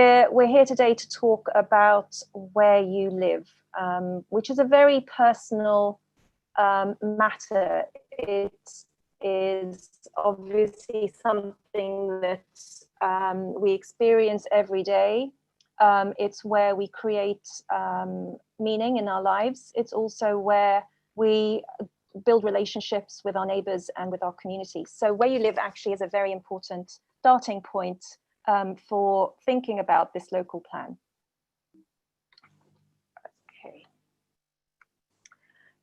We're here today to talk about where you live, which is a very personal matter. It is obviously something that we experience every day. It's where we create meaning in our lives. It's also where we build relationships with our neighbours and with our community. So where you live actually is a very important starting point for thinking about this local plan. Okay.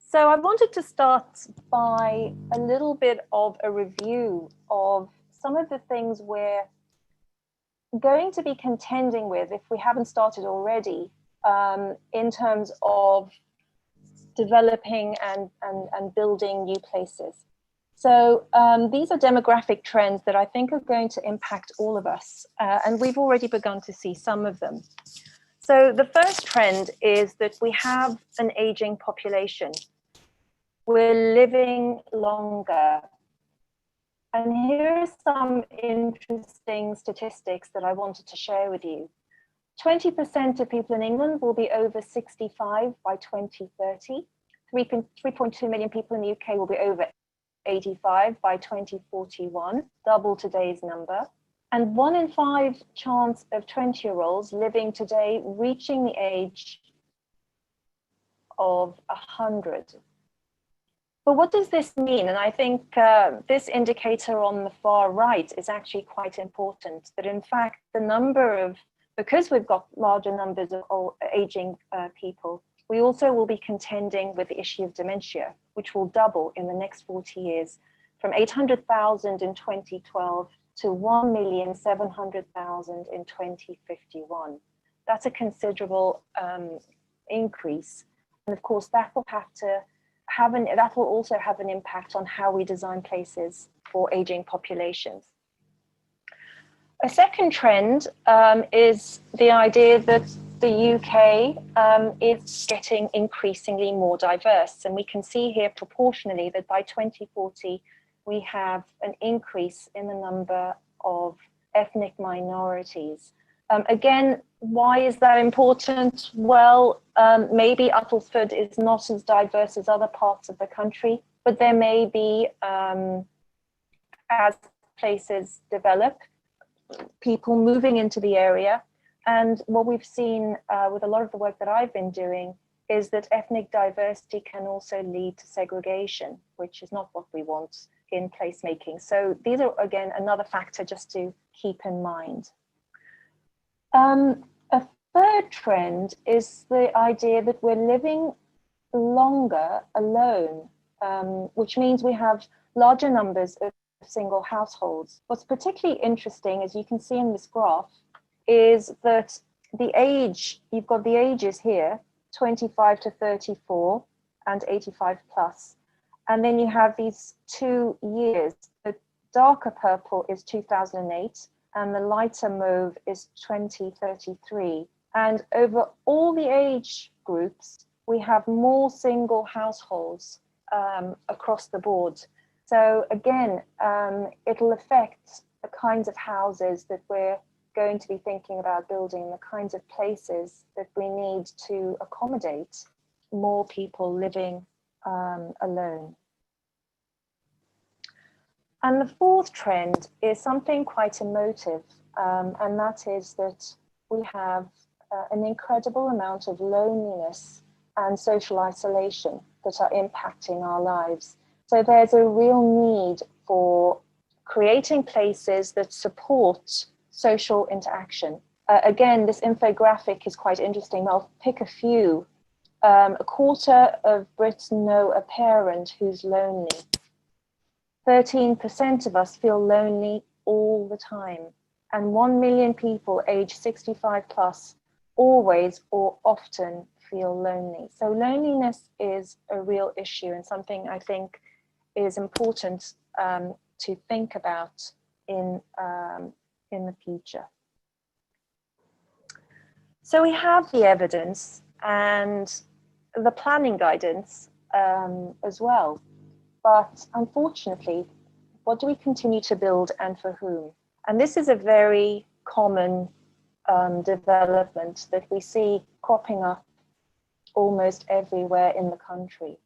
So I wanted to start by a little bit of a review of some of the things we're going to be contending with, if we haven't started already, in terms of developing and building new places. So these are demographic trends that I think are going to impact all of us, and we've already begun to see some of them. So the first trend is that we have an aging population. We're living longer. And here are some interesting statistics that I wanted to share with you. 20% of people in England will be over 65 by 2030. 3.2 million people in the UK will be over 85 by 2041, double today's number. And 1 in 5 chance of 20-year-olds living today reaching the age of 100. But what does this mean? And I think this indicator on the far right is actually quite important, that in fact the number of, because we've got larger numbers of aging people, we also will be contending with the issue of dementia, which will double in the next 40 years, from 800,000 in 2012 to 1,700,000 in 2051. That's a considerable increase. And of course, that will also have an impact on how we design places for aging populations. A second trend is the idea that the UK is getting increasingly more diverse. And we can see here proportionally that by 2040, we have an increase in the number of ethnic minorities. Again, why is that important? Well, maybe Uttlesford is not as diverse as other parts of the country, but there may be, as places develop, people moving into the area. And what we've seen with a lot of the work that I've been doing is that ethnic diversity can also lead to segregation, which is not what we want in placemaking. So these are, again, another factor just to keep in mind. A third trend is the idea that we're living longer alone, which means we have larger numbers of single households. What's particularly interesting, as you can see in this graph, is that the age, you've got the ages here, 25 to 34 and 85 plus. And then you have these 2 years. The darker purple is 2008 and the lighter mauve is 2033. And over all the age groups, we have more single households across the board. So again, it'll affect the kinds of houses that we're going to be thinking about building, the kinds of places that we need to accommodate more people living alone. And the fourth trend is something quite emotive, and that is that we have an incredible amount of loneliness and social isolation that are impacting our lives. So there's a real need for creating places that support social interaction. Again, this infographic is quite interesting. I'll pick a few. A quarter of Brits know a parent who's lonely. 13% of us feel lonely all the time. And 1 million people aged 65 plus always or often feel lonely. So loneliness is a real issue and something I think is important to think about in the future. So we have the evidence and the planning guidance as well. But unfortunately, what do we continue to build and for whom? And this is a very common development that we see cropping up almost everywhere in the country.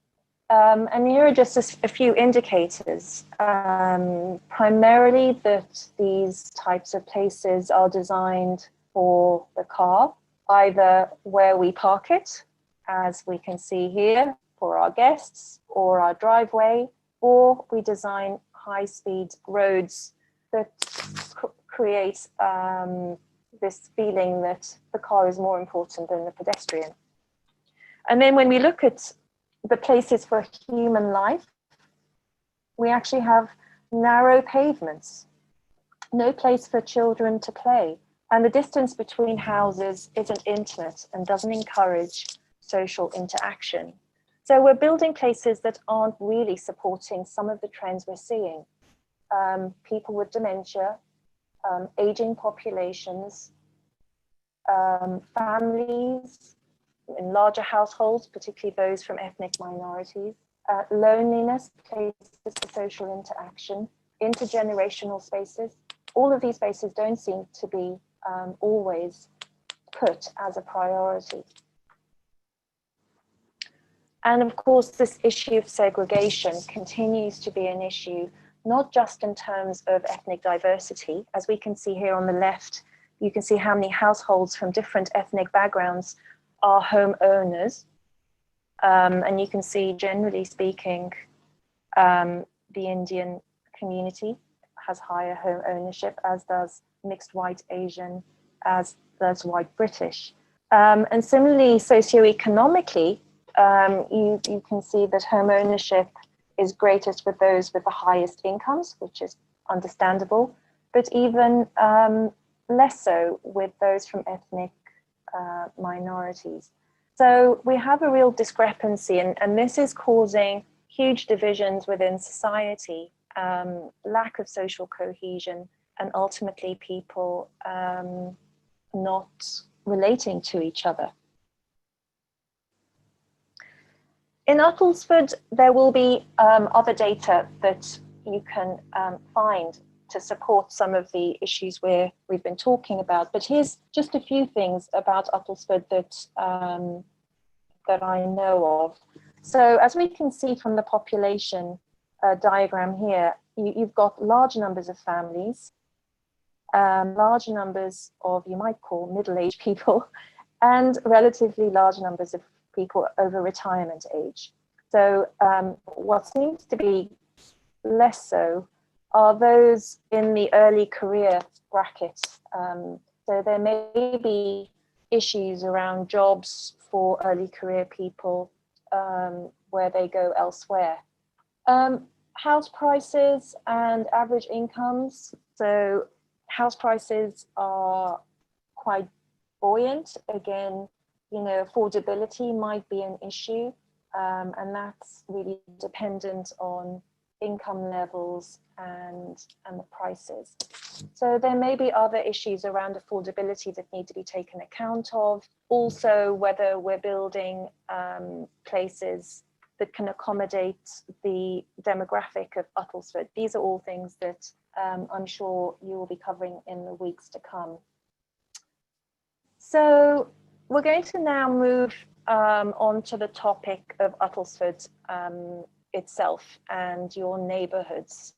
And here are just a few indicators. Primarily that these types of places are designed for the car, either where we park it, as we can see here, for our guests, or our driveway, or we design high-speed roads that create this feeling that the car is more important than the pedestrian. And then when we look at the places for human life, we actually have narrow pavements, no place for children to play. And the distance between houses isn't intimate and doesn't encourage social interaction. So we're building places that aren't really supporting some of the trends we're seeing. People with dementia, aging populations, families in larger households, particularly those from ethnic minorities, loneliness, places for social interaction, intergenerational spaces. All of these spaces don't seem to be always put as a priority. And of course, this issue of segregation continues to be an issue, not just in terms of ethnic diversity. As we can see here on the left, you can see how many households from different ethnic backgrounds are homeowners. And you can see, generally speaking, the Indian community has higher home ownership, as does mixed white Asian, as does white British. And similarly, socioeconomically, you can see that home ownership is greatest with those with the highest incomes, which is understandable, but even less so with those from ethnic minorities. So we have a real discrepancy, and this is causing huge divisions within society, lack of social cohesion, and ultimately people not relating to each other. In Uttlesford, there will be other data that you can find to support some of the issues we've been talking about. But here's just a few things about Uttlesford that I know of. So as we can see from the population diagram here, you've got large numbers of families, large numbers of, you might call, middle-aged people, and relatively large numbers of people over retirement age. So what seems to be less so are those in the early career bracket. So there may be issues around jobs for early career people where they go elsewhere. House prices and average incomes. So house prices are quite buoyant. Again, affordability might be an issue, and that's really dependent on income levels and the prices. So there may be other issues around affordability that need to be taken account of. Also, whether we're building places that can accommodate the demographic of Uttlesford. These are all things that I'm sure you will be covering in the weeks to come. So we're going to now move on to the topic of Uttlesford itself and your neighbourhoods.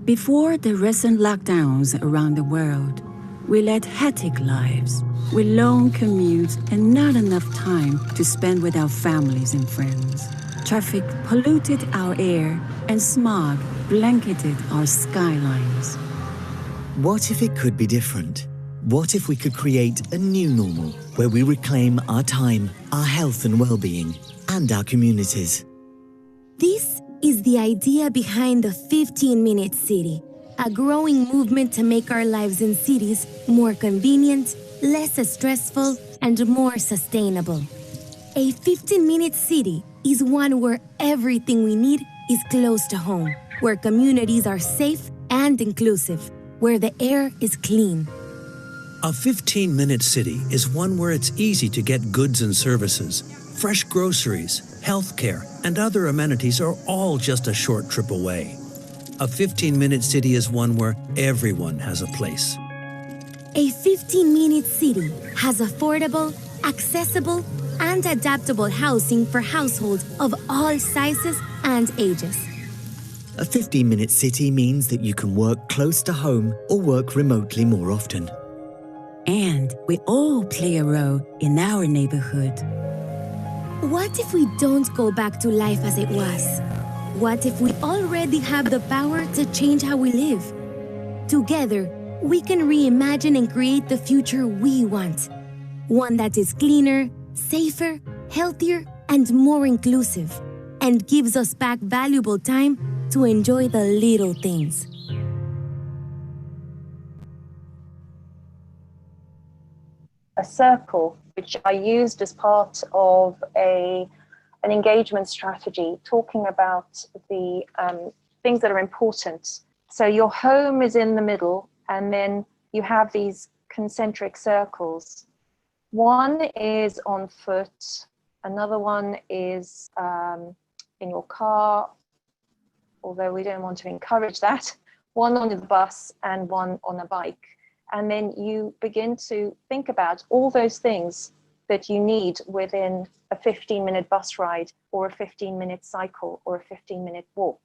Before the recent lockdowns around the world, we led hectic lives with long commutes and not enough time to spend with our families and friends. Traffic polluted our air and smog blanketed our skylines. What if it could be different? What if we could create a new normal where we reclaim our time, our health and well-being, and our communities? This is the idea behind the 15-minute city, a growing movement to make our lives in cities more convenient, less stressful, and more sustainable. A 15-minute city is one where everything we need is close to home, where communities are safe and inclusive, where the air is clean. A 15-minute city is one where it's easy to get goods and services, fresh groceries, healthcare, and other amenities are all just a short trip away. A 15-minute city is one where everyone has a place. A 15-minute city has affordable, accessible, and adaptable housing for households of all sizes and ages. A 15-minute city means that you can work close to home or work remotely more often. And we all play a role in our neighborhood. What if we don't go back to life as it was? What if we already have the power to change how we live? Together, we can reimagine and create the future we want. One that is cleaner, safer, healthier, and more inclusive, and gives us back valuable time to enjoy the little things. A circle, which I used as part of an engagement strategy, talking about the things that are important. So your home is in the middle, and then you have these concentric circles. One is on foot, another one is in your car, although we don't want to encourage that, one on the bus and one on a bike. And then you begin to think about all those things that you need within a 15-minute bus ride or a 15-minute cycle or a 15-minute walk.